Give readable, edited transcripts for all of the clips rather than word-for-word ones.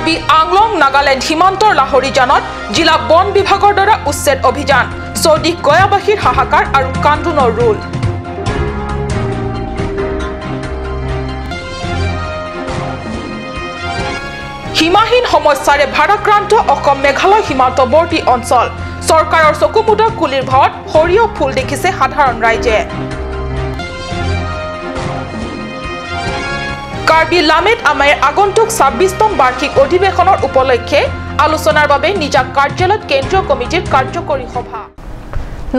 কাৰ্বি আংলং নাগালেণ্ড সীমান্তৰ লাহৰিজানত জিলা বন বিভাগৰ দ্বাৰা উচ্ছেদ অভিযান চৌদিশ গয়াবাসীৰ হাহাকাৰ আৰু কান্দোনৰ ৰোল সীমাহীন সমস্যাৰে ভাৰাক্ৰান্ত অসম মেঘালয় সীমান্তৱৰ্তী অঞ্চল চৰকাৰৰ চকুমুদা কুলিৰ ভাৱত সৰিয়হ ফুল দেখিছে সাধাৰণ ৰাইজে কাৰ্বি লামেট আমাৰ আগন্তুক ২৬তম বাৰ্ষিক অধিৱেশনৰ উপলক্ষে আলোচনাৰ বাবে নিজা কাৰ্যালয়ত কেন্দ্ৰীয় কমিটিৰ কাৰ্যকৰী সভা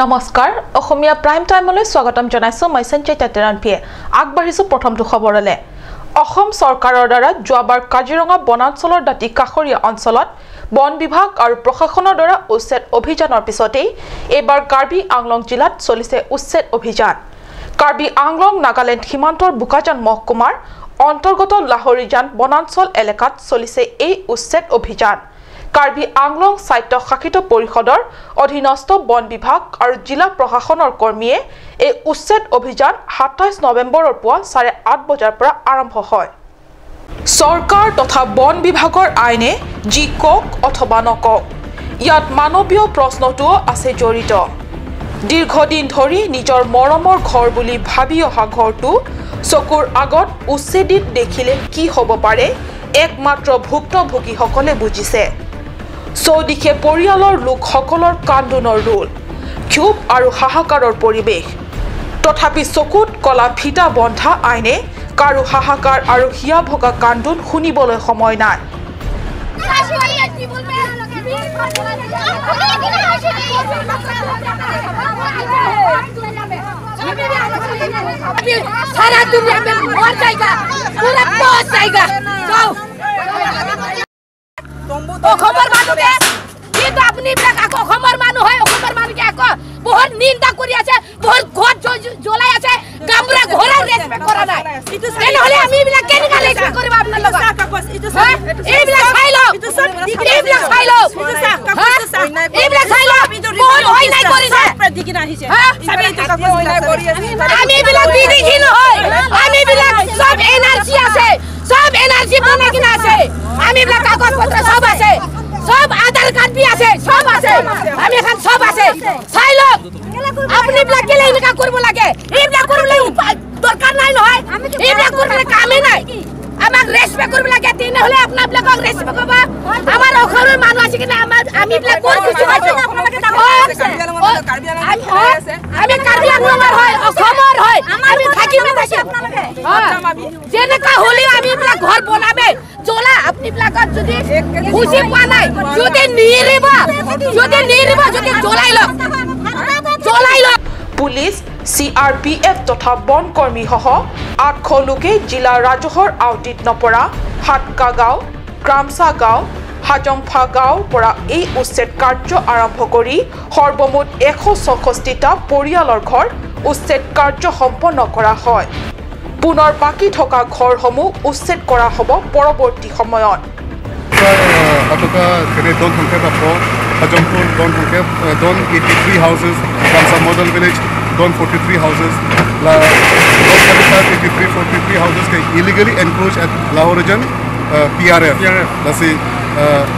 নমস্কাৰ অসমীয়া প্ৰাইম টাইমলৈ স্বাগতম জনাইছো মই সঞ্জয় তেতেৰানপিয়ে আগবাঢ়িছো প্ৰথমটো খবৰলে অসম চৰকাৰৰ দ্বাৰা যোৱাবাৰ কাজিৰঙা বনাঞ্চলৰ দাঁতি কাষৰীয়া অঞ্চলত বন বিভাগ আৰু প্ৰশাসনৰ দ্বাৰা উচ্ছেদ অভিযানৰ পিছতেই এইবাৰ কাৰ্বি আংলং জিলাত চলিছে উচ্ছেদ অভিযান কাৰ্বি আংলং নাগালেণ্ড সীমান্তৰ বুকাজান মহকুমাৰ অন্তৰ্গত লাহৰিজান বনাঞ্চল এলেকাত চলিছে এই উচ্ছেদ অভিযান কাৰ্বি আংলং স্বায়ত্তশাসিত পৰিষদৰ অধীনস্থ বন বিভাগ আৰু জিলা প্ৰশাসনৰ কৰ্মীয়ে এই উচ্ছেদ অভিযান ২৭ নৱেম্বৰৰ পুৱা ৮:৩০ বজাৰ পৰা আৰম্ভ হয় চৰকাৰ তথা বন বিভাগৰ আইনে যি কক অথবা নকক ইয়াত মানৱীয় প্ৰশ্নটোও আছে জড়িত দীৰ্ঘদিন ধৰি নিজৰ মৰমৰ ঘৰ বুলি ভাবি অহা ঘৰটো চকুৰ আগত উচ্ছেদিত দেখিলে কি হ'ব পাৰে একমাত্ৰ ভুক্তভোগীসকলে বুজিছে চৌদিশে পৰিয়ালৰ লোকসকলৰ কান্দোনৰ ৰোল ক্ষোভ আৰু হাহাকাৰৰ পৰিৱেশ তথাপি চকুত কলা ফিটা বন্ধা আইনে কাৰো হাহাকাৰ আৰু হিয়া ভগা কান্দোন শুনিবলৈ সময় নাই सारा दुनिया में मर जाएगा पूरा पहुंच जाएगा तो खबर मानु दे ये तो अपनी ब्लॉक को खबर मानु है खबर मानु के को बहुत निंदा करि আছে बहुत ঘর জ্বলাই আছে গামরা ঘোরা রেসপেক্ট করা নাই কেন হলে আমি বিলা কেন রেসপেক্ট করব আপনার লোক এই বিলা খাইলো এই বিলা খাইলো এই বিলা খাইলো বহুত হই নাই করিছে দিকি না হিছে আমি বিলা বিদিহীন হয় আমি বিলা সব এনার্জি আছে সব এনার্জি বনে কিনা আছে আমি বিলা কাগজ পত্র সব আছে সব আধার কার্ড भी আছে সব আছে আমি এখন সব আছে চাইলো আপনি বিলা কেলে ইনকা করব লাগে এই বিলা করলে দরকার নাই নহয় এই বিলা করলে কামে নাই আমাক রেসপেক্ট করব লাগে তিন হলে আপনা বিলা কক রেসপেক্ট করব আমার অখরের মানুষ আছে কিনা আমি বিলা কোন কিছু আছে আমি কার্বি আংলংৰ হয় অসমৰ হয় আমি থাকিম না থাকি যেনেকা হলে আমি বিলা ঘৰ বনাবে চলা আপনি বিলা যদি খুশি পা নাই যদি নিৰিব যদি জ্বলাই লওক পুলিচ CRPF তথা বন কৰ্মী সহ ৮০০ লোকে জিলা ৰাজহৰ আউটিত নপৰা হাটকা গাঁও গ্ৰামছা গাঁও হাজংফা গাঁৱৰ পৰা এই উচ্ছেদ কাৰ্য আৰম্ভ কৰি সৰ্বমুঠ ১৬৬টা পৰিয়ালৰ ঘৰ উচ্ছেদ কাৰ্য সম্পন্ন কৰা হয় পুনৰ বাকী থকা ঘৰসমূহ উচ্ছেদ কৰা হ'ব পৰৱৰ্তী সময়ত Atoka kene don thangkep apro Hajongpur don thangkep don 83 houses Kamsa model village don 43 houses la don 83 43 houses ke illegally encroached at Lahorijan PRF lasi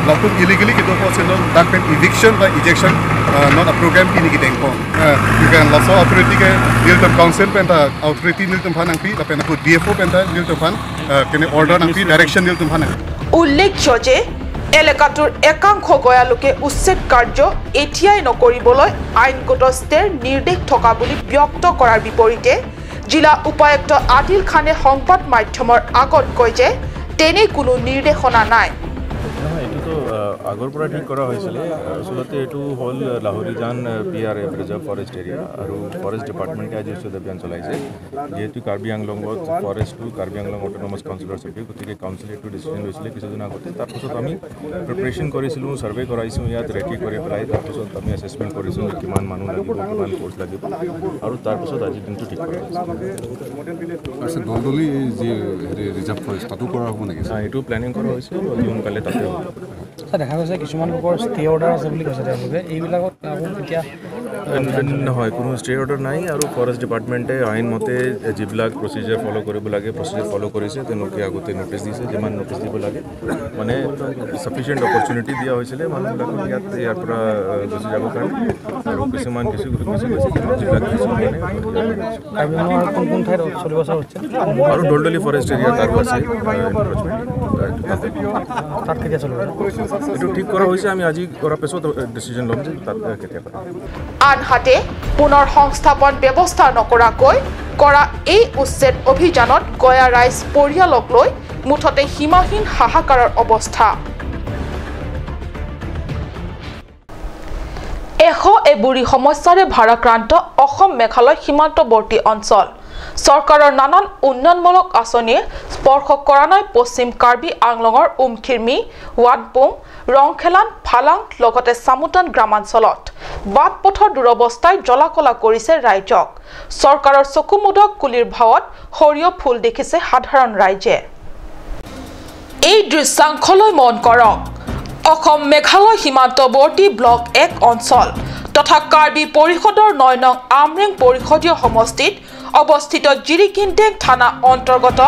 latuk illegally ke doko se non dakpen eviction by ejection not a program kini ki tengko you can laso authority ke Nilton council penta authority Nilton phanang pi la pena ko DFO penta Nilton phan kene order nang pi direction Nilton phanang উল্লেখ্য যে এলেকাটোৰ একাংশ গয়ালোকে উচ্ছেদ কাৰ্য এতিয়াই নকৰিবলৈ আইনগত ষ্টেৰ নিৰ্দেশ থকা বুলি ব্যক্ত কৰাৰ বিপৰীতে জিলা উপায়ুক্ত আদিল খানে সংবাদ মাধ্যমৰ আগত কয় যে তেনে কোনো নিৰ্দেশনা নাই আগৰ পৰা ঠিক কৰা হৈছিল আসলতে এটো হল Lahorijan PRF reserve forest area আৰু ফৰেষ্ট ডিপাৰ্টমেণ্টে আজি উচ্ছেদ অভিযান চলাইছে যেহেতু কাৰ্বি আংলঙত ফৰেষ্টটো কাৰ্বি আংলং অট'নমাছ কাউন্সিলৰ সৈতে গতিকে কাউন্সিলে এইটো ডিচিশ্যন লৈছিলে কিছুদিন আগতে তাৰপিছত আমি প্ৰিপাৰেশ্যন কৰিছিলোঁ ছাৰ্ভে কৰাইছোঁ ইয়াত ৰেডি কৰি পেলাই তাৰপিছত আমি এছেছমেণ্ট কৰিছোঁ যে কিমান মানুহ লাগিব কিমান ফ'ৰ্চ লাগিব আৰু তাৰপিছত আজি দিনটো ঠিক কৰা হৈছে দলদলি যে ৰিজাৰ্ভ ফৰেষ্ট তাতো কৰা হ'ব নেকি এইটো প্লেনিং কৰা হৈছে অতি সোনকালে তাতে হ'ব দেখা গৈছে কিছুমান লোকৰ ষ্টে অৰ্ডাৰ আছে বুলি কৈছে তেওঁলোকে এইবিলাকত এতিয়া নহয় কোনো ষ্টে অৰ্ডাৰ নাই আৰু ফৰেষ্ট ডিপাৰ্টমেণ্টে আইন মতে যিবিলাক প্ৰচিজাৰ ফ'ল' কৰিব লাগে প্ৰচিজাৰ ফ'ল' কৰিছে তেওঁলোকে আগতে ন'টিচ দিছে যিমান ন'টিচ দিব লাগে মানে চাফিচিয়েণ্ট অপৰচুনিটি দিয়া হৈছিলে মানুহবিলাকক ইয়াৰ পৰা গুচি যাবৰ কাৰণে আৰু কিছুমান যিবিলাক কোন কোন ঠাইত চলিব হৈছে আৰু দলদলি ফৰেষ্ট এৰিয়া তাৰো আছে তাত কেতিয়া চলিব এইটো ঠিক কৰা হৈছে আমি আজি কৰাৰ পিছত ডিচিজন ল'ম যে তাত কেতিয়া পাতিম আনহাতে পুনৰ সংস্থাপন ব্যৱস্থা নকৰাকৈ কৰা এই উচ্ছেদ অভিযানত গয়া ৰাইজ পৰিয়ালক লৈ মুঠতে সীমাহীন হাহাকাৰৰ অৱস্থা এবুৰি সমস্যাৰে ভাৰাক্ৰান্ত অসম মেঘালয় সীমান্তৱৰ্তী অঞ্চল চৰকাৰৰ নানান উন্নয়নমূলক আঁচনিয়ে স্পৰ্শ কৰা নাই পশ্চিম কাৰ্বি আংলঙৰ উমখিৰমি ৱাটপুং ৰংখেলান ফালাং লগতে চামুতান গ্ৰামাঞ্চলত বাট পথৰ দুৰৱস্থাই জলাকলা কৰিছে ৰাইজক চৰকাৰৰ চকুমুদক কুলিৰ ভাৱত সৰিয়হ ফুল দেখিছে সাধাৰণ ৰাইজে এই দৃশ্যাংশলৈ মন কৰক অসম মেঘালয় সীমান্তৱৰ্তী ব্লক 1 অঞ্চল তথা কাৰ্বি পৰিষদৰ 9 নং আমৰেং পৰিষদীয় সমষ্টিত অৱস্থিত জিৰিকিনটেং থানা অন্তৰ্গত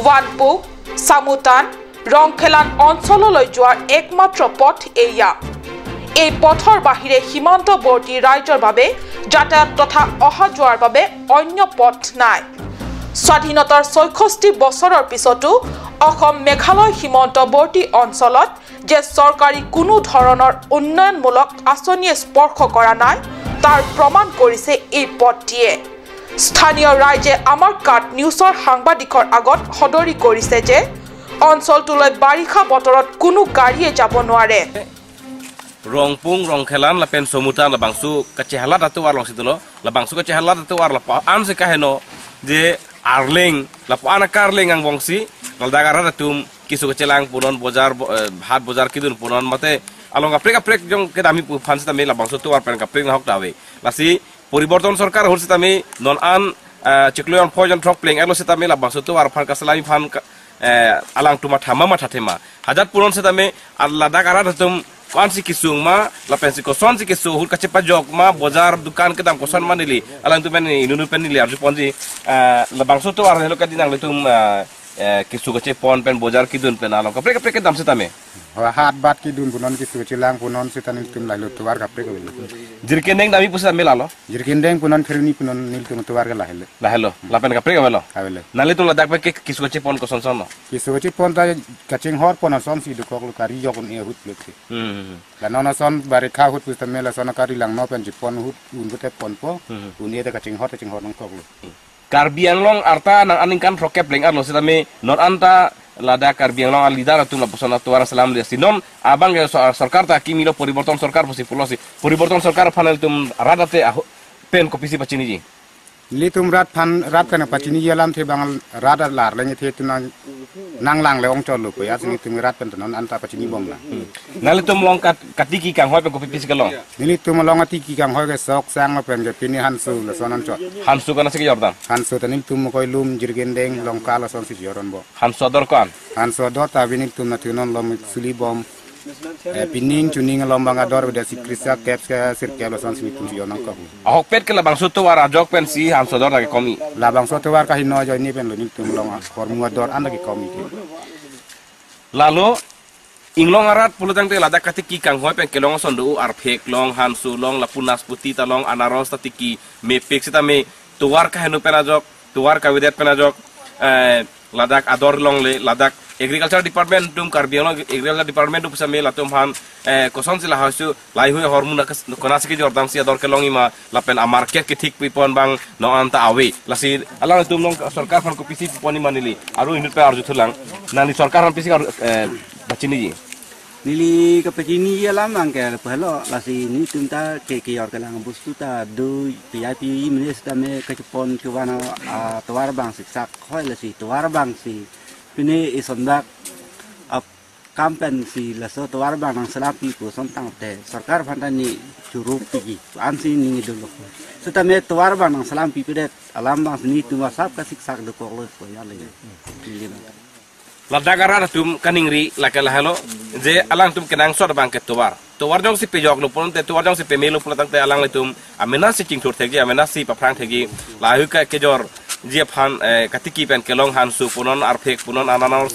ৱানপুং চামুতান ৰংখেলান অঞ্চললৈ যোৱাৰ একমাত্ৰ পথ এয়া এই পথৰ বাহিৰে সীমান্তৱৰ্তী ৰাইজৰ বাবে যাতায়াত তথা অহা যোৱাৰ বাবে অন্য পথ নাই স্বাধীনতাৰ ৬৬ বছৰৰ পিছতো অসম মেঘালয় সীমান্তৱৰ্তী অঞ্চলত যে চৰকাৰী কোনো ধৰণৰ উন্নয়নমূলক আঁচনিয়ে স্পৰ্শ কৰা নাই তাৰ প্ৰমাণ কৰিছে এই পথটিয়ে স্থানীয় ৰাইজে আমাৰ কাট নিউজৰ সাংবাদিকৰ আগত সদৰি কৰিছে যে অঞ্চলটোলৈ বাৰিষা বতৰত কোনো গাড়ীয়ে যাব নোৱাৰে Rongpung rongkelan la pen somutan la bangsu kacehala datu war long situlo la bangsu kacehala datu war la pa an se kaheno je arling la pa ana karling ang bongsi la dagara datum kisu kacelang punon bozar hat bozar kidun punon mate along aprek jong ke dami fansi tami la bangsu tu war pen kaprek na hok dawe la si poriborton sarkar horsi tami non an cikloyon pojon trok pling elo se tami la bangsu tu war fan kasalami fan alang tuma thama ma thatema hajat punon se tami la dagara datum Kuansi kisung ma la pensi koson si kisu hul kace pajok ma bozar dukan ke dam koson manili alang tu men inunu penili arju ponji la bangso to ar helo kadinang letum kisu kace pon pen bozar kidun pen alang kapre kapre ke dam setame hat bat kidun punon kisu cilang punon setan tum lalu tuar kapre ke jirkeneng dami pusa melalo jirkendeng punon ferni punon nil tum tuar ke la helo la pen kapre ke melo avele nali tum la dak pe kisu kace pon koson son no kisu kace pon ta kacing hor pon son si dukok lu kari jokun e hut lek la nona son bare kha hut pus tamela son kari lang no pen jipon hut un pute pon po unie ta kacing hor nong kok lu Karbiang long arta nang aning kan rokep leng arlo setame non anta lada Karbiang long alidara tum la posona tuara salam le sinon abang ya sarkar ta kimilo poriborton sarkar posi pulosi poriborton sarkar panel tum radate pen kopisi pacini ji li tum rat kan pacini yalam the bangal radar lar lenge the tum nang lang le ong chol lu ko ya sini tum rat pen non anta pacini bom la nali tum long katiki kang hoy pen kopisi kalong nili tum long atiki kang hoy ke sok sang ma pen ke pini hansu la sonan chot hansu kana segi jordan hansu tanim tum koy lum jirgendeng long kala son si joron bo hansu dor kan hansu dor ta binik tum na tunon lom suli bom pining tuning lombang ador beda si krisa caps ke sirkel son si tum jonon ko ahok pet ke labang soto war ajok pen si hansu dor ke komi labang soto war ka hino jo ni pen lo ni tum long formu dor anda ke komi lalu inglong arat pulutang te lada katiki kang hoy pen kelong sondu ar phek long hansu long la punas puti talong anaros tatiki me pek sita me tuwar ka henu penajok tuwar ka widet penajok ladak ador long le ladak agriculture department tum Karbiang agriculture department tum sa me latum han koson sila hasu lai hui hormona konasi ke jordan si ador kelong ima lapen a market ke thik pipon bang no anta awe lasi alang tum long sarkar fan ko pisi poni manili aru inut pe arju thulang nani sarkar han pisi bachini ji nili kapecini alam angke pelo lasi ni tunta ke yor kelang bustu ta do PIP minis ta me kepon ke wana tuar bang siksak khoi lasi tuar bang si pini isondak kampen si laso tuar bang nang selapi ko sontang te sarkar phantani churu pigi ansi ni dulu so ta me tuar bang nang selampi pedet alam bang ni tuma sap ka siksak do ko lo ko ya le la dagara tum kaningri la kala halo je alang tum kenang sot bang ke towar jong si pejok lo pon te towar jong si pemelo pon tang te alang le tum amena si ching thur thegi amena si paprang thegi la hu ka ke jor je phan katiki pen kelong han su punon arfek punon ananos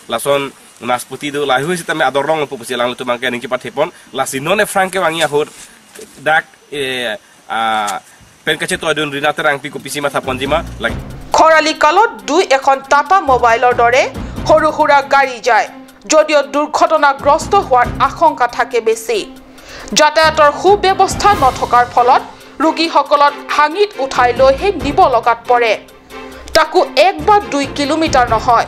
lason nasputi do la hu si tame adorong pu pusi lang le tum ke ningki pathepon la sinone franke wangia hor dak pen kache to adun rina terang pi ko pisima thaponjima la খৰালি কালত দুই এখন টাটা মোবাইলৰ দৰে সৰু সুৰা গাড়ী যায় যদিও দুৰ্ঘটনাগ্ৰস্ত হোৱাৰ আশংকা থাকে বেছি যাতায়াতৰ সুব্যৱস্থা নথকাৰ ফলত ৰোগীসকলক হাঙিত উঠাই লৈহে নিব লগাত পৰে তাকো 1 বা 2 কিলোমিটাৰ নহয়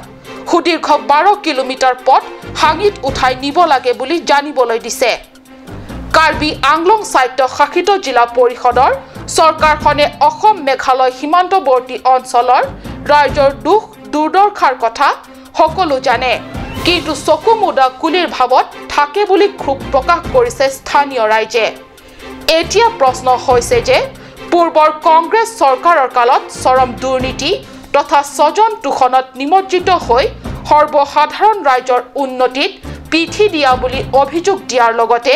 সুদীৰ্ঘ 12 কিলোমিটাৰ পথ হাঙিত উঠাই নিব লাগে বুলি জানিবলৈ দিছে কাৰ্বি আংলং স্বায়ত্ত শাসিত জিলা পৰিষদৰ চৰকাৰখনে অসম মেঘালয় সীমান্তৱৰ্তী অঞ্চলৰ ৰাজ্যৰ দুখ দুৰ্দশাৰ কথা সকলো জানে কিন্তু চকু মুদা কুলিৰ ভাৱত থাকে বুলি ক্ষোভ প্ৰকাশ কৰিছে স্থানীয় ৰাইজে এতিয়া প্ৰশ্ন হৈছে যে পূৰ্বৰ কংগ্ৰেছ চৰকাৰৰ কালত চৰম দুৰ্নীতি তথা স্বজন তুষণত নিমজ্জিত হৈ সৰ্বসাধাৰণ ৰাইজৰ উন্নতিত পিঠি দিয়া বুলি অভিযোগ দিয়াৰ লগতে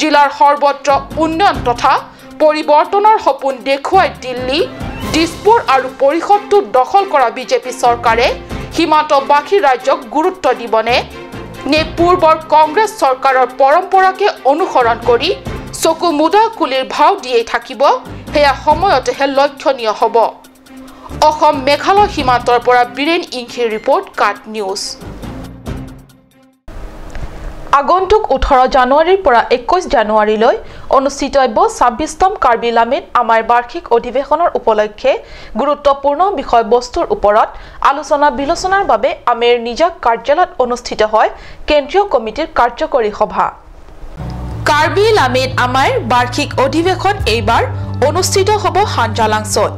জিলাৰ সৰ্বত্ৰ উন্নয়ন তথা পৰিৱৰ্তনৰ সপোন দেখুৱাই দিল্লী দিছপুৰ আৰু পৰিষদটো দখল কৰা বিজেপি চৰকাৰে সীমান্তবাসী ৰাজ্যক গুৰুত্ব দিবনে নে পূৰ্বৰ কংগ্ৰেছ চৰকাৰৰ পৰম্পৰাকে অনুসৰণ কৰি চকু মুদা কুলিৰ ভাও দিয়েই থাকিব সেয়া সময়তেহে লক্ষণীয় হ'ব অসম মেঘালয় সীমান্তৰ পৰা বীৰেন ইংখিৰ ৰিপৰ্ট কাট নিউজ আগন্তুক 18 জানুৱাৰীৰ পৰা 21 জানুৱাৰীলৈ অনুষ্ঠিত হ'ব 26তম কাৰ্বি লামেট আমাৰ বাৰ্ষিক অধিৱেশনৰ উপলক্ষে গুৰুত্বপূৰ্ণ বিষয়বস্তুৰ ওপৰত আলোচনা বিলোচনাৰ বাবে আমেৰ নিজাক কাৰ্যালয়ত অনুষ্ঠিত হয় কেন্দ্ৰীয় কমিটিৰ কাৰ্যকৰী সভা কাৰ্বি লামেট আমাৰ বাৰ্ষিক অধিৱেশন এইবাৰ অনুষ্ঠিত হ'ব হানজালাংছত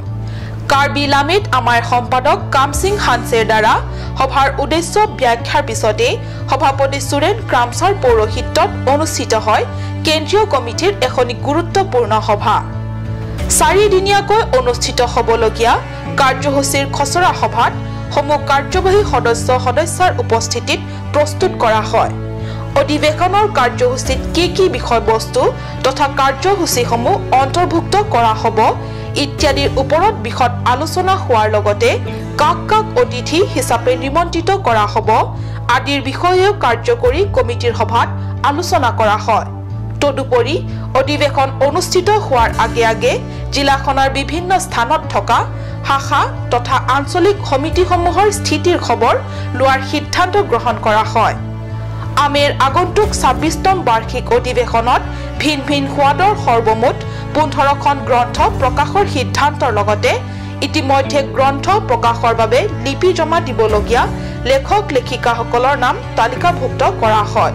কাৰ্বি লামেট আমাৰ সম্পাদক কামসিং হানছেৰ দ্বাৰা সভাৰ উদ্দেশ্য ব্যাখ্যাৰ পিছতে সভাপতি সুৰেন ক্ৰামছাৰ পৌৰোহিত্যত অনুষ্ঠিত হয় কেন্দ্ৰীয় কমিটিৰ এখন গুৰুত্বপূৰ্ণ সভা 4 দিনীয়াকৈ অনুষ্ঠিত হ'বলগীয়া কাৰ্যসূচীৰ খচৰা সভাত সমূহ কাৰ্যবাহী সদস্যৰ উপস্থিতিত প্ৰস্তুত কৰা হয় অধিৱেশনৰ কাৰ্যসূচীত কি বিষয়বস্তু তথা কাৰ্যসূচীসমূহ অন্তৰ্ভুক্ত কৰা হ'ব ইত্যাদিৰ ওপৰত বিশদ আলোচনা হোৱাৰ লগতে কাক অতিথি হিচাপে নিমন্ত্ৰিত কৰা হ'ব আদিৰ বিষয়েও কাৰ্যকৰী কমিটিৰ সভাত আলোচনা কৰা হয় তদুপৰি অধিৱেশন অনুষ্ঠিত হোৱাৰ আগে জিলাখনৰ বিভিন্ন স্থানত থকা শাখা তথা আঞ্চলিক সমিতিসমূহৰ স্থিতিৰ খবৰ লোৱাৰ সিদ্ধান্ত গ্ৰহণ কৰা হয় আমেৰ আগন্তুক 26তম বাৰ্ষিক অধিৱেশনত ভিন সোৱাদৰ সৰ্বমুঠ 15খন গ্ৰন্থ প্ৰকাশৰ সিদ্ধান্তৰ লগতে ইতিমধ্যে গ্ৰন্থ প্ৰকাশৰ বাবে লিপি জমা দিবলগীয়া লেখক লেখিকাসকলৰ নাম তালিকাভুক্ত কৰা হয়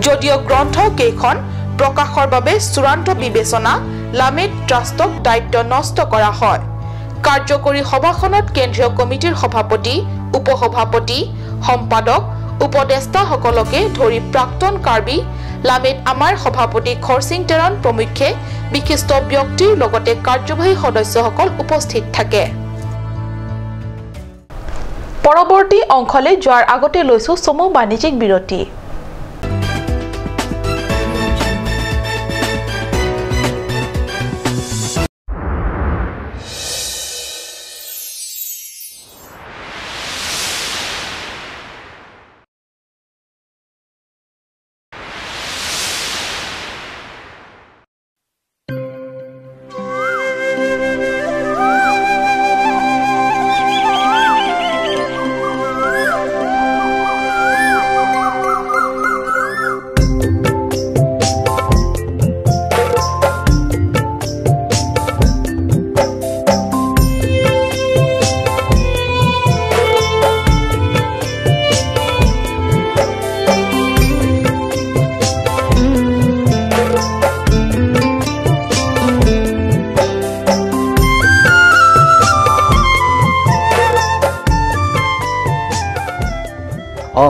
যদিও গ্ৰন্থ কেইখন প্ৰকাশৰ বাবে চূড়ান্ত বিবেচনা লামেট ট্ৰাষ্টক দায়িত্ব নষ্ট কৰা হয় কাৰ্যকৰী সভাখনত কেন্দ্ৰীয় কমিটিৰ সভাপতি উপসভাপতি সম্পাদক উপদেষ্টাসকলকে ধৰি প্ৰাক্তন কাৰ্বি লামেট আমাৰ সভাপতি খৰসিং তেৰণ প্ৰমুখ্যে বিশিষ্ট ব্যক্তিৰ লগতে কাৰ্যবাহী সদস্যসকল উপস্থিত থাকে পৰৱৰ্তী অংশলৈ যোৱাৰ আগতে লৈছো সমু বাণিজ্যিক বিৰতি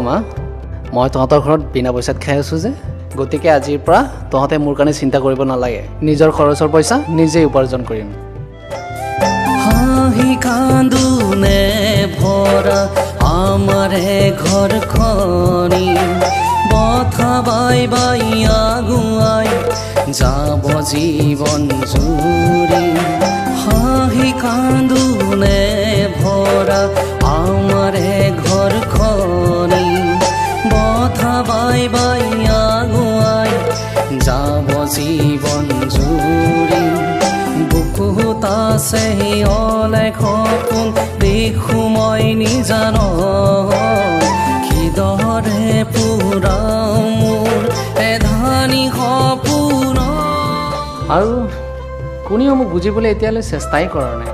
মা মই তহঁতৰ ঘৰত বিনা পইচাত খাই আছোঁ যে গতিকে আজিৰ পৰা তহঁতে মোৰ কাৰণে চিন্তা কৰিব নালাগে নিজৰ খৰচৰ পইচা নিজেই উপাৰ্জন কৰিম হাঁহি কান্দোনে ভৰা আমাৰে ঘৰখনি বথা বাই বাই আগুৱাই যাব জীৱন জুৰি হাঁহি কান্দোনে ভৰা আমাৰে ঘৰখনি বথা বাই বাই আগুৱাই যাব জীৱন জুৰি বুকুত আছে অলেখ সপোন দেখো মই নিজান কিদৰে পুৰাও মোৰ এধানি সপোন আৰু কোনেও মোক বুজিবলৈ এতিয়ালৈ চেষ্টাই কৰা নাই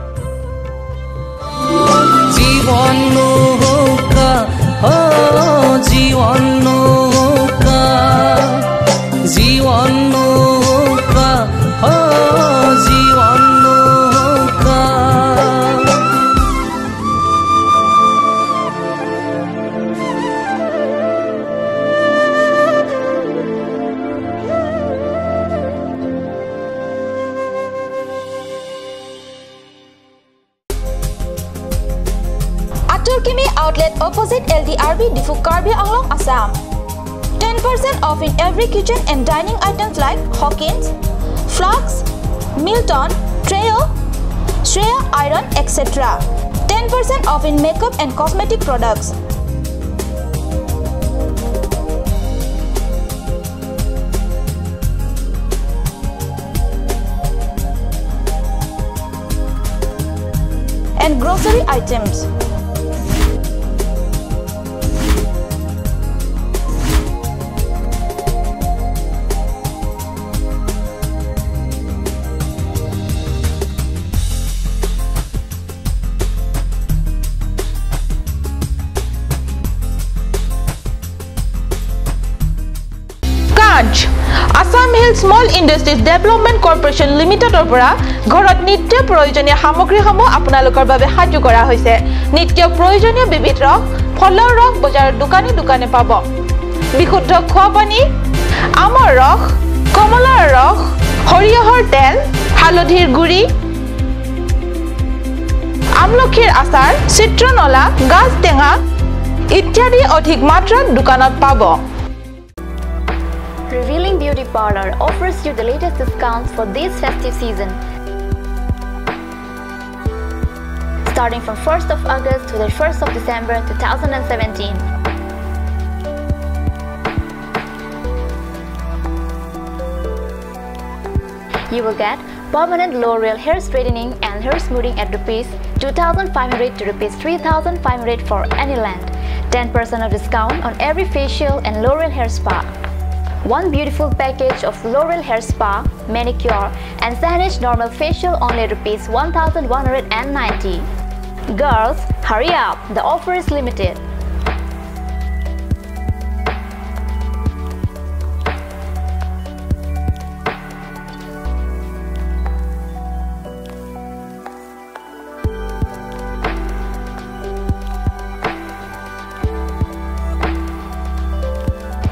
জীৱন নৌকা জীৱন নৌকা জীৱন নৌকা জীৱন নৌকা Aturkimi outlet opposite LDRB Difu Karbi Anglong Assam. 10% off in every kitchen and dining items like Hawkins, Flux, Milton, Treo, Shreya Iron, etc. 10% off in makeup and cosmetic products. And grocery items. Assam Hill Small Industries Development Corporation Limited পৰা ঘৰত নিত্য প্ৰয়োজনীয় সামগ্ৰীসমূহ আপোনালোকৰ বাবে সাজু কৰা হৈছে নিত্য প্ৰয়োজনীয় বিবিধ ৰস ফলৰ ৰস বজাৰৰ দোকানে দোকানে পাব বিশুদ্ধ খোৱা পানী আমৰ ৰস কমলাৰ ৰস সৰিয়হৰ তেল হালধিৰ গুড়ি আমলখিৰ আচাৰ চিত্ৰনলা গাজ টেঙা ইত্যাদি অধিক মাত্ৰাত দোকানত পাব Revealing Beauty Parlor offers you the latest discounts for this festive season. Starting from 1st of August to the 1st of December 2017. You will get permanent L'Oreal hair straightening and hair smoothing at Rs 2,500 to Rs 3,500 for any length. 10% of discount on every facial and L'Oreal hair spa. One beautiful package of L'Oreal hair spa, manicure and Sanish normal facial only Rs 1,190. Girls, hurry up! The offer is limited.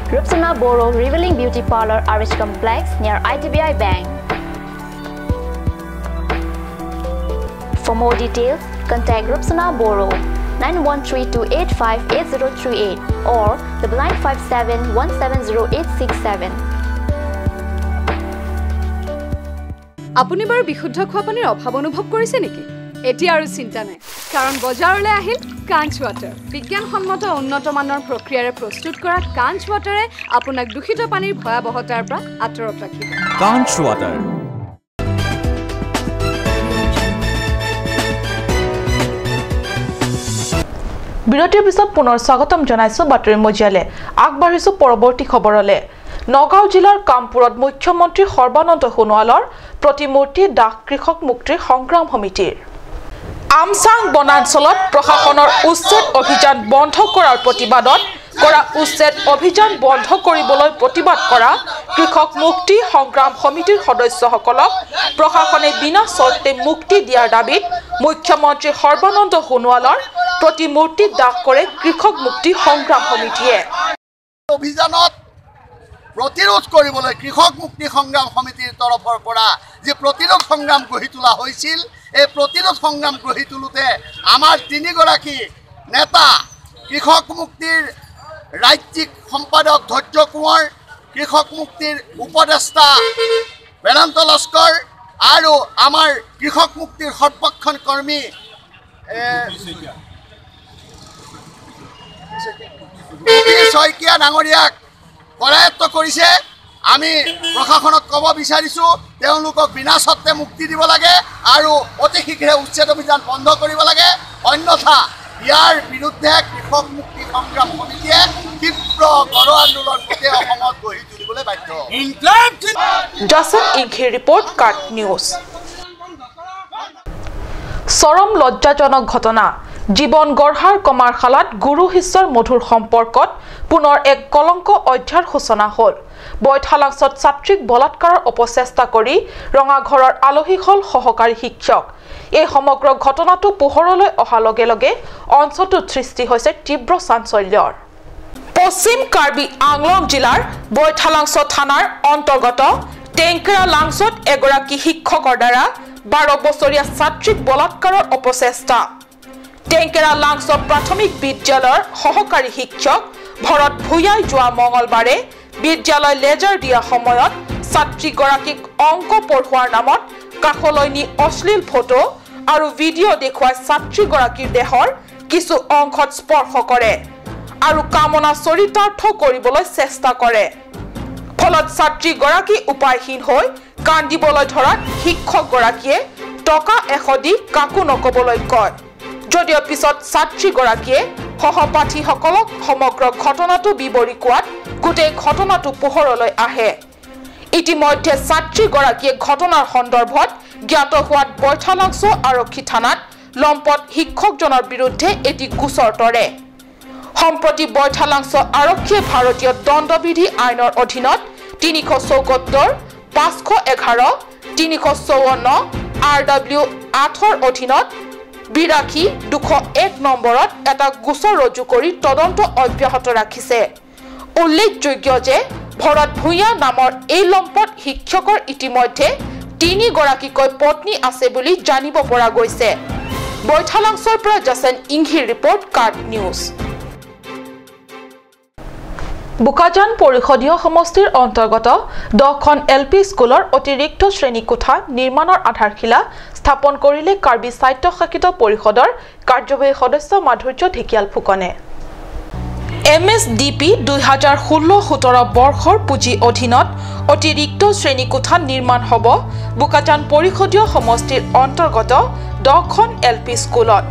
Rupsana Boro Revealing Beauty Parlor RH Complex near ITBI Bank. For more details, contact Rupsana Boro 9132858038 or 9957170867. আপুনি বাৰু বিশুদ্ধ খোৱা পানীৰ অভাৱ অনুভৱ কৰিছে নেকি এতিয়া আৰু চিন্তা নাই কাৰণ বজাৰলৈ আহিল কাঞ্চ ওয়াটাৰ বিজ্ঞানসন্মত উন্নত মানৰ প্ৰক্ৰিয়াৰে প্ৰস্তুত কৰা কাঞ্চ ওয়াটাৰে আপোনাক দূষিত পানীৰ ভয়াবহতাৰ পৰা আঁতৰত ৰাখিব কাঞ্চ ওয়াটাৰ বিৰতিৰ পিছত পুনৰ স্বাগতম জনাইছো বাতৰি মজিয়ালে আগবাঢ়িছো পৰৱৰ্তী খবৰলে নগাঁও জিলাৰ কামপুৰত মুখ্যমন্ত্ৰী সৰ্বানন্দ সোণোৱালৰ প্ৰতিমূৰ্তি দাহ কৃষক মুক্তিৰ সংগ্ৰাম সমিতিৰ আমচাং বনাঞ্চলত প্ৰশাসনৰ উচ্ছেদ অভিযান বন্ধ কৰাৰ প্ৰতিবাদত কৰা উচ্ছেদ অভিযান বন্ধ কৰিবলৈ প্ৰতিবাদ কৰা কৃষক মুক্তি সংগ্ৰাম সমিতিৰ সদস্যসকলক প্ৰশাসনে বিনা চৰ্তে মুক্তি দিয়াৰ দাবীত মুখ্যমন্ত্ৰী সৰ্বানন্দ সোণোৱালৰ প্ৰতিমূৰ্তি দাহ কৰে কৃষক মুক্তি সংগ্ৰাম সমিতিয়ে অভিযানত প্ৰতিৰোধ কৰিবলৈ কৃষক মুক্তি সংগ্ৰাম সমিতিৰ তৰফৰ পৰা যে প্ৰতিৰোধ সংগ্ৰাম গঢ়ি তোলা হৈছিল এই প্ৰতিৰোধ সংগ্ৰাম গঢ়ি তোলোতে আমাৰ তিনিগৰাকী নেতা কৃষক মুক্তিৰ ৰাজ্যিক সম্পাদক ধৈৰ্য কোঁৱৰ, কৃষক মুক্তিৰ উপদেষ্টা বেদান্ত লস্কৰ আৰু আমাৰ কৃষক মুক্তিৰ সৰ্বক্ষণ কৰ্মী শইকীয়া ডাঙৰীয়াক কৰায়ত্ব কৰিছে। আমি প্ৰশাসনক ক'ব বিচাৰিছোঁ তেওঁলোকক বিনা চৰ্তে মুক্তি দিব লাগে আৰু অতি শীঘ্ৰে উচ্ছেদ অভিযান বন্ধ কৰিব লাগে, অন্যথা ইয়াৰ বিৰুদ্ধে কৃষক মুক্তি সংগ্ৰাম সমিতিয়ে তীব্ৰ গণ আন্দোলন গোটেই অসমত গঢ়ি তুলিবলৈ বাধ্য। জাসন ইংঘিৰ ৰিপৰ্ট কাৰ্ট নিউজ। চৰম লজ্জাজনক ঘটনা। জীৱন গঢ়াৰ কমাৰশালাত গুৰু শিষ্যৰ মধুৰ সম্পৰ্কত পুনৰ এক কলংক অধ্যায়ৰ সূচনা হ'ল। বৈঠালাংছত ছাত্ৰীক বলাৎকাৰৰ অপচেষ্টা কৰি ৰঙাঘৰৰ আলহী হ'ল সহকাৰী শিক্ষক। এই সমগ্ৰ ঘটনাটো পোহৰলৈ অহাৰ লগে লগে অঞ্চলটোত সৃষ্টি হৈছে তীব্ৰ চাঞ্চল্যৰ। পশ্চিম কাৰ্বি আংলং জিলাৰ বৈঠালাংছ থানাৰ অন্তৰ্গত টেংকেৰা লাংছত এগৰাকী শিক্ষকৰ দ্বাৰা 12 বছৰীয়া ছাত্ৰীক বলাৎকাৰৰ অপচেষ্টা। টেংকেৰা লাংছ প্ৰাথমিক বিদ্যালয়ৰ সহকাৰী শিক্ষক ভৰত ভূঞাই যোৱা মঙলবাৰে বিদ্যালয় লেজাৰ দিয়া সময়ত ছাত্ৰীগৰাকীক অংক পঢ়োৱাৰ নামত কাষলৈ নি অশ্লীল ফটো আৰু ভিডিঅ' দেখুৱাই ছাত্ৰীগৰাকীৰ দেহৰ কিছু অংশত স্পৰ্শ কৰে আৰু কামনা চৰিতাৰ্থ কৰিবলৈ চেষ্টা কৰে। ফলত ছাত্ৰীগৰাকী উপায়হীন হৈ কান্দিবলৈ ধৰাত শিক্ষকগৰাকীয়ে টকা 100 দি কাকো নকবলৈ কয়। যদিও পিছত ছাত্ৰীগৰাকীয়ে সহপাঠীসকলক সমগ্ৰ ঘটনাটো বিৱৰি কোৱাত গোটেই ঘটনাটো পোহৰলৈ আহে। ইতিমধ্যে ছাত্ৰীগৰাকীয়ে ঘটনাৰ সন্দৰ্ভত জ্ঞাত হোৱাত বৈঠালাংছ আৰক্ষী থানাত লম্পট শিক্ষকজনৰ বিৰুদ্ধে এটি গোচৰ তৰে। সম্প্ৰতি বৈঠালাংছ আৰক্ষীয়ে ভাৰতীয় দণ্ডবিধি আইনৰ অধীনত 374, 511, 354 RW 8ৰ অধীনত 82, 201 নম্বৰত এটা গোচৰ ৰুজু কৰি তদন্ত অব্যাহত ৰাখিছে। উল্লেখযোগ্য যে ভৰত ভূঞা নামৰ এই লম্পট শিক্ষকৰ ইতিমধ্যে 3 গৰাকীকৈ পত্নী আছে বুলি জানিব পৰা গৈছে। বৈঠালাংছৰ পৰা জাসন ইংঘিৰ ৰিপৰ্ট কাৰ্ট নিউজ। বোকাজান পৰিষদীয় সমষ্টিৰ অন্তৰ্গত 10খন LP স্কুলৰ অতিৰিক্ত শ্ৰেণীকোঠা নিৰ্মাণৰ আধাৰশিলা স্থাপন কৰিলে কাৰ্বি স্বায়ত্তশাসিত পৰিষদৰ কাৰ্যবাহী সদস্য মাধুৰ্য ঢেকিয়াল ফুকনে। MSDP 2016-17 বৰ্ষৰ পুঁজি অধীনত অতিৰিক্ত শ্ৰেণীকোঠা নিৰ্মাণ হ'ব বোকাজান পৰিষদীয় সমষ্টিৰ অন্তৰ্গত 10খন LP স্কুলত।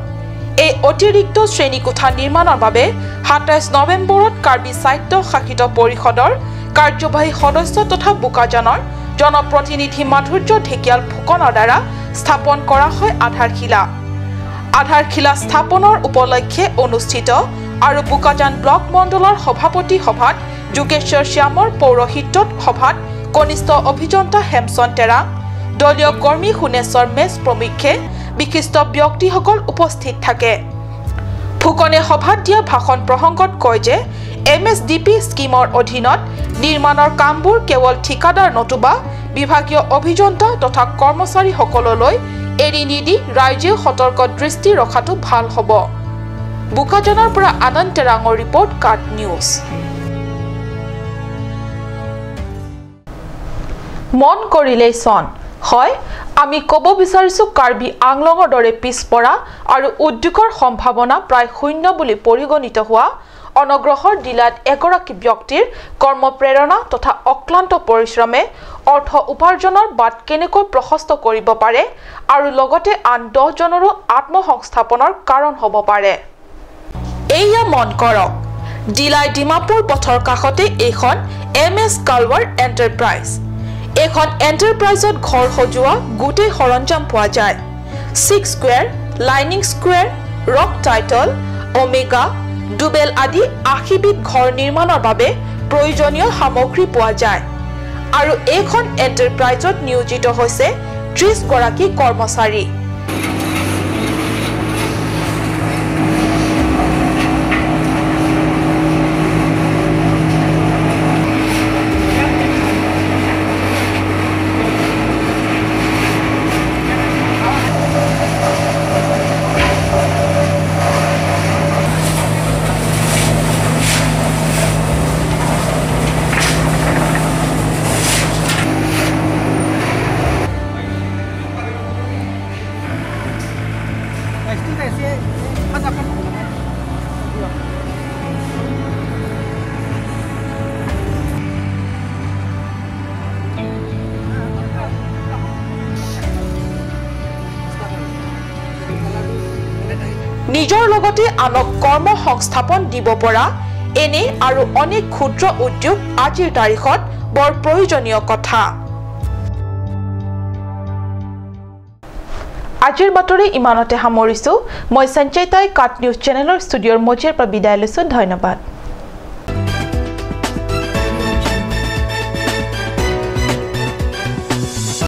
এই অতিৰিক্ত শ্ৰেণীকোঠা নিৰ্মাণৰ বাবে 27 নৱেম্বৰত কাৰ্বি স্বায়ত্তশাসিত পৰিষদৰ কাৰ্যবাহী সদস্য তথা বোকাজানৰ জনপ্ৰতিনিধি মাধুৰ্য ঢেকিয়াল ফুকনৰ দ্বাৰা স্থাপন কৰা হয় আধাৰশিলা। আধাৰশিলা স্থাপনৰ উপলক্ষে অনুষ্ঠিত আৰু বোকাজান ব্লক মণ্ডলৰ সভাপতি সভাত যোগেশ্বৰ শ্যামৰ পৌৰোহিত্যত সভাত কনিষ্ঠ অভিযন্তা হেমচন তেৰা, দলীয় কৰ্মী শুনেশ্বৰ মেছ প্ৰমুখ্যে বিশিষ্ট ব্যক্তিসকল উপস্থিত থাকে। ফুকনে সভাত দিয়া ভাষণ প্ৰসংগত কয় যে MSDP স্কিমৰ অধীনত নিৰ্মাণৰ কামবোৰ কেৱল ঠিকাদাৰ নতুবা বিভাগীয় অভিযন্তা তথা কৰ্মচাৰীসকললৈ এৰি নিদি ৰাইজেও সতৰ্ক দৃষ্টি ৰখাটো ভাল হ'ব। বোকাজানৰ পৰা আনন্দ তেৰাঙৰ ৰিপৰ্ট কাৰ্ট নিউজ। মন কৰিলেই চন হয়, আমি ক'ব বিচাৰিছোঁ কাৰ্বি আংলঙৰ দৰে পিছপৰা আৰু উদ্যোগৰ সম্ভাৱনা প্ৰায় শূন্য বুলি পৰিগণিত হোৱা অনগ্ৰসৰ জিলাত এগৰাকী ব্যক্তিৰ কৰ্মপ্ৰেৰণা তথা অক্লান্ত পৰিশ্ৰমে অৰ্থ উপাৰ্জনৰ বাট কেনেকৈ প্ৰশস্ত কৰিব পাৰে আৰু লগতে আন 10 জনৰো আত্মসংস্থাপনৰ কাৰণ হ'ব পাৰে। এয়া মন কৰক, জিলাই ডিমাপুৰ পথৰ কাষতে এইখন MS কালৱাৰ এণ্টাৰপ্ৰাইজ। এখন এণ্টাৰপ্ৰাইজত ঘৰ সজোৱা গোটেই সৰঞ্জাম পোৱা যায়। 6 square, lining square, rock title, omega, ডুবেল আদি 80 বিধ ঘৰ নিৰ্মাণৰ বাবে প্ৰয়োজনীয় সামগ্ৰী পোৱা যায়। আৰু এইখন এণ্টাৰপ্ৰাইজত নিয়োজিত হৈছে 30 গৰাকী কৰ্মচাৰী। নিজৰ লগতে আনক কৰ্ম সংস্থাপন দিব পৰা এনে আৰু অনেক ক্ষুদ্ৰ উদ্যোগ আজিৰ তাৰিখত বৰ প্ৰয়োজনীয় কথা আজিৰ বাতৰি ইমানতে সামৰিছো মই সঞ্চয়তাই কাট নিউজ চেনেলৰ ষ্টুডিঅ'ৰ মজিয়াৰ পৰা বিদায় লৈছো ধন্যবাদ